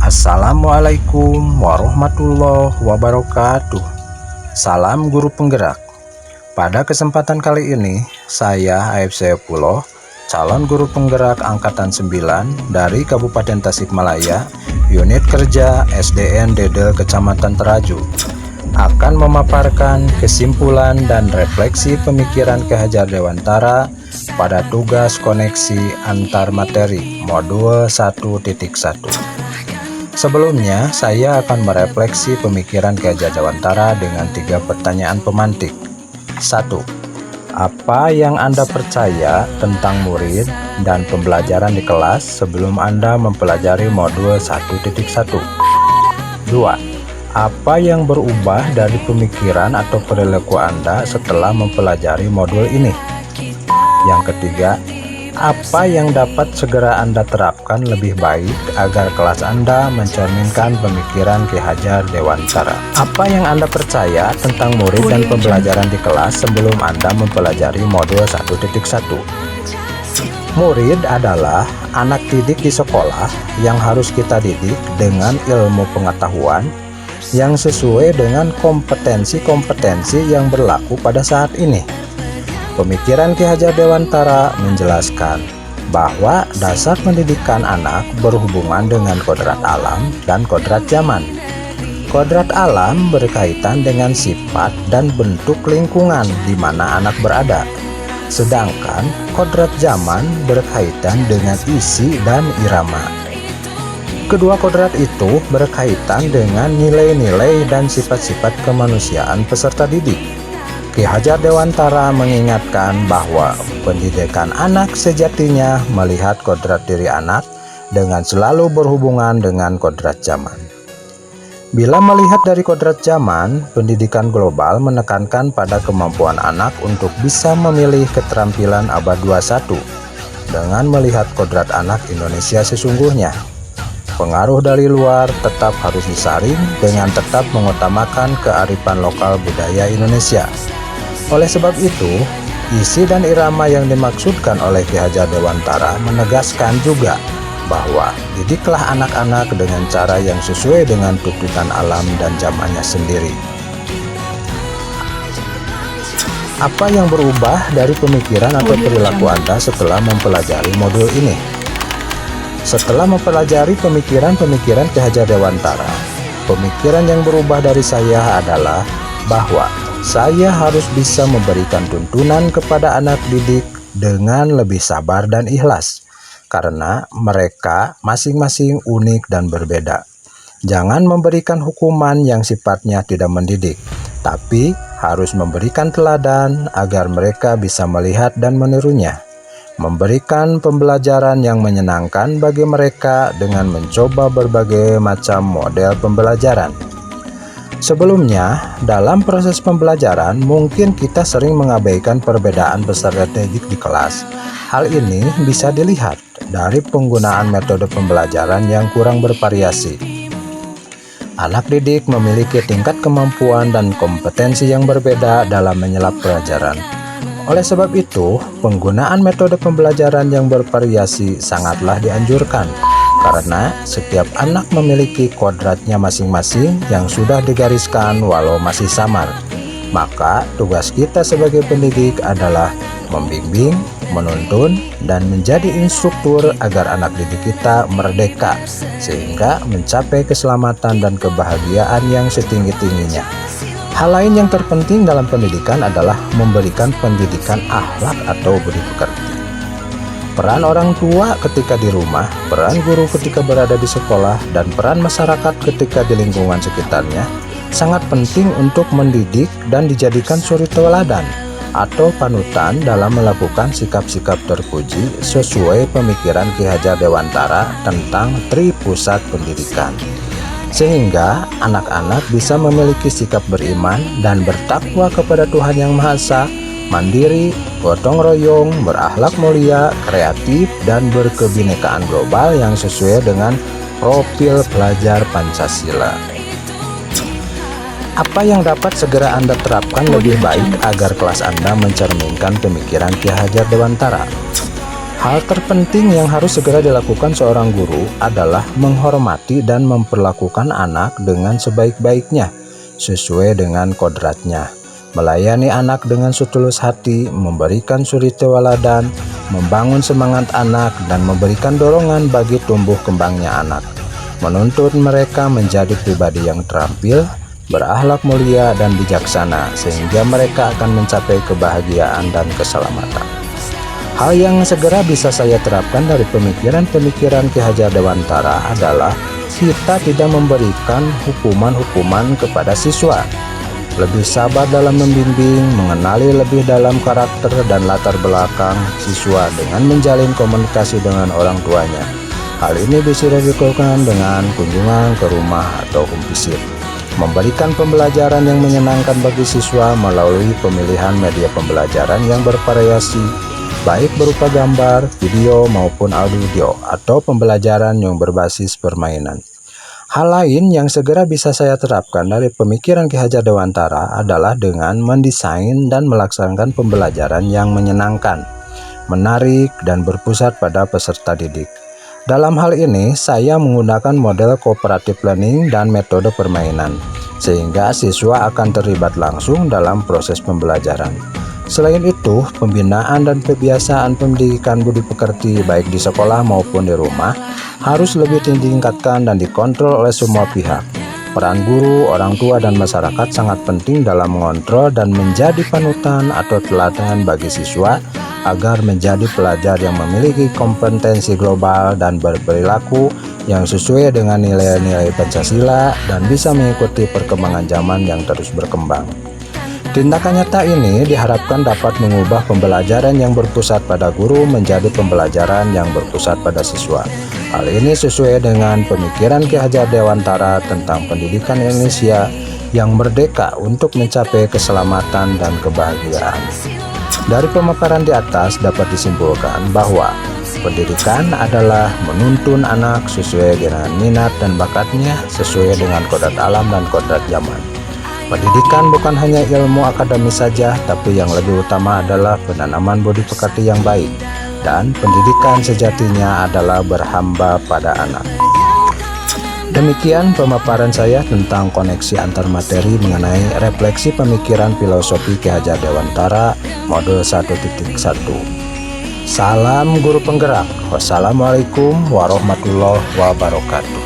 Assalamualaikum warahmatullahi wabarakatuh. Salam guru penggerak. Pada kesempatan kali ini, saya AFC Pulo, calon guru penggerak angkatan 9 dari Kabupaten Tasikmalaya, unit kerja SDN Dedel Kecamatan Teraju, akan memaparkan kesimpulan dan refleksi pemikiran Ki Hajar Dewantara pada tugas koneksi antar materi modul 1.1. Sebelumnya, saya akan merefleksi pemikiran Ki Hajar Dewantara dengan 3 pertanyaan pemantik. 1. Apa yang Anda percaya tentang murid dan pembelajaran di kelas sebelum Anda mempelajari modul 1.1? 2. Apa yang berubah dari pemikiran atau perilaku Anda setelah mempelajari modul ini? Yang ketiga, apa yang dapat segera Anda terapkan lebih baik agar kelas Anda mencerminkan pemikiran Ki Hajar Dewantara? Apa yang Anda percaya tentang murid dan pembelajaran di kelas sebelum Anda mempelajari modul 1.1? Murid adalah anak didik di sekolah yang harus kita didik dengan ilmu pengetahuan yang sesuai dengan kompetensi-kompetensi yang berlaku pada saat ini. Pemikiran Ki Hajar Dewantara menjelaskan bahwa dasar pendidikan anak berhubungan dengan kodrat alam dan kodrat zaman. Kodrat alam berkaitan dengan sifat dan bentuk lingkungan di mana anak berada, sedangkan kodrat zaman berkaitan dengan isi dan irama. Kedua kodrat itu berkaitan dengan nilai-nilai dan sifat-sifat kemanusiaan peserta didik. Ki Hajar Dewantara mengingatkan bahwa pendidikan anak sejatinya melihat kodrat diri anak dengan selalu berhubungan dengan kodrat zaman. Bila melihat dari kodrat zaman, pendidikan global menekankan pada kemampuan anak untuk bisa memilih keterampilan abad 21 dengan melihat kodrat anak Indonesia sesungguhnya. Pengaruh dari luar tetap harus disaring dengan tetap mengutamakan kearifan lokal budaya Indonesia. Oleh sebab itu, isi dan irama yang dimaksudkan oleh Ki Hajar Dewantara menegaskan juga bahwa didiklah anak-anak dengan cara yang sesuai dengan tuntutan alam dan zamannya sendiri. Apa yang berubah dari pemikiran atau perilaku Anda setelah mempelajari modul ini? Setelah mempelajari pemikiran-pemikiran Ki Hajar Dewantara, pemikiran yang berubah dari saya adalah bahwa saya harus bisa memberikan tuntunan kepada anak didik dengan lebih sabar dan ikhlas, karena mereka masing-masing unik dan berbeda. Jangan memberikan hukuman yang sifatnya tidak mendidik, tapi harus memberikan teladan agar mereka bisa melihat dan menirunya. Memberikan pembelajaran yang menyenangkan bagi mereka dengan mencoba berbagai macam model pembelajaran. Sebelumnya, dalam proses pembelajaran, mungkin kita sering mengabaikan perbedaan peserta didik di kelas. Hal ini bisa dilihat dari penggunaan metode pembelajaran yang kurang bervariasi. Anak didik memiliki tingkat kemampuan dan kompetensi yang berbeda dalam menyerap pelajaran. Oleh sebab itu, penggunaan metode pembelajaran yang bervariasi sangatlah dianjurkan, karena setiap anak memiliki kodratnya masing-masing yang sudah digariskan walau masih samar. Maka tugas kita sebagai pendidik adalah membimbing, menuntun, dan menjadi instruktur agar anak didik kita merdeka sehingga mencapai keselamatan dan kebahagiaan yang setinggi-tingginya. Hal lain yang terpenting dalam pendidikan adalah memberikan pendidikan akhlak atau budi pekerti. Peran orang tua ketika di rumah, peran guru ketika berada di sekolah, dan peran masyarakat ketika di lingkungan sekitarnya sangat penting untuk mendidik dan dijadikan suri teladan atau panutan dalam melakukan sikap-sikap terpuji sesuai pemikiran Ki Hajar Dewantara tentang Tripusat Pendidikan. Sehingga anak-anak bisa memiliki sikap beriman dan bertakwa kepada Tuhan Yang Maha Esa, mandiri, gotong royong, berakhlak mulia, kreatif, dan berkebinekaan global yang sesuai dengan profil pelajar Pancasila. Apa yang dapat segera Anda terapkan lebih baik agar kelas Anda mencerminkan pemikiran Ki Hajar Dewantara? Hal terpenting yang harus segera dilakukan seorang guru adalah menghormati dan memperlakukan anak dengan sebaik-baiknya, sesuai dengan kodratnya. Melayani anak dengan setulus hati, memberikan suri tauladan, membangun semangat anak, dan memberikan dorongan bagi tumbuh kembangnya anak. Menuntut mereka menjadi pribadi yang terampil, berakhlak mulia dan bijaksana, sehingga mereka akan mencapai kebahagiaan dan keselamatan. Hal yang segera bisa saya terapkan dari pemikiran-pemikiran Ki Hajar Dewantara adalah kita tidak memberikan hukuman-hukuman kepada siswa. Lebih sabar dalam membimbing, mengenali lebih dalam karakter dan latar belakang siswa dengan menjalin komunikasi dengan orang tuanya. Hal ini bisa dilakukan dengan kunjungan ke rumah atau home visit. Memberikan pembelajaran yang menyenangkan bagi siswa melalui pemilihan media pembelajaran yang bervariasi, baik berupa gambar, video, maupun audio, atau pembelajaran yang berbasis permainan. Hal lain yang segera bisa saya terapkan dari pemikiran Ki Hajar Dewantara adalah dengan mendesain dan melaksanakan pembelajaran yang menyenangkan, menarik, dan berpusat pada peserta didik. Dalam hal ini, saya menggunakan model cooperative learning dan metode permainan, sehingga siswa akan terlibat langsung dalam proses pembelajaran. Selain itu, pembinaan dan kebiasaan pendidikan budi pekerti baik di sekolah maupun di rumah harus lebih ditingkatkan dan dikontrol oleh semua pihak. Peran guru, orang tua, dan masyarakat sangat penting dalam mengontrol dan menjadi panutan atau teladan bagi siswa agar menjadi pelajar yang memiliki kompetensi global dan berperilaku yang sesuai dengan nilai-nilai Pancasila dan bisa mengikuti perkembangan zaman yang terus berkembang. Tindakan nyata ini diharapkan dapat mengubah pembelajaran yang berpusat pada guru menjadi pembelajaran yang berpusat pada siswa. Hal ini sesuai dengan pemikiran Ki Hajar Dewantara tentang pendidikan Indonesia yang merdeka untuk mencapai keselamatan dan kebahagiaan. Dari pemaparan di atas dapat disimpulkan bahwa pendidikan adalah menuntun anak sesuai dengan minat dan bakatnya, sesuai dengan kodrat alam dan kodrat zaman. Pendidikan bukan hanya ilmu akademis saja, tapi yang lebih utama adalah penanaman budi pekerti yang baik, dan pendidikan sejatinya adalah berhamba pada anak. Demikian pemaparan saya tentang koneksi antar materi mengenai refleksi pemikiran filosofi Ki Hajar Dewantara modul 1.1. Salam guru penggerak. Wassalamualaikum warahmatullahi wabarakatuh.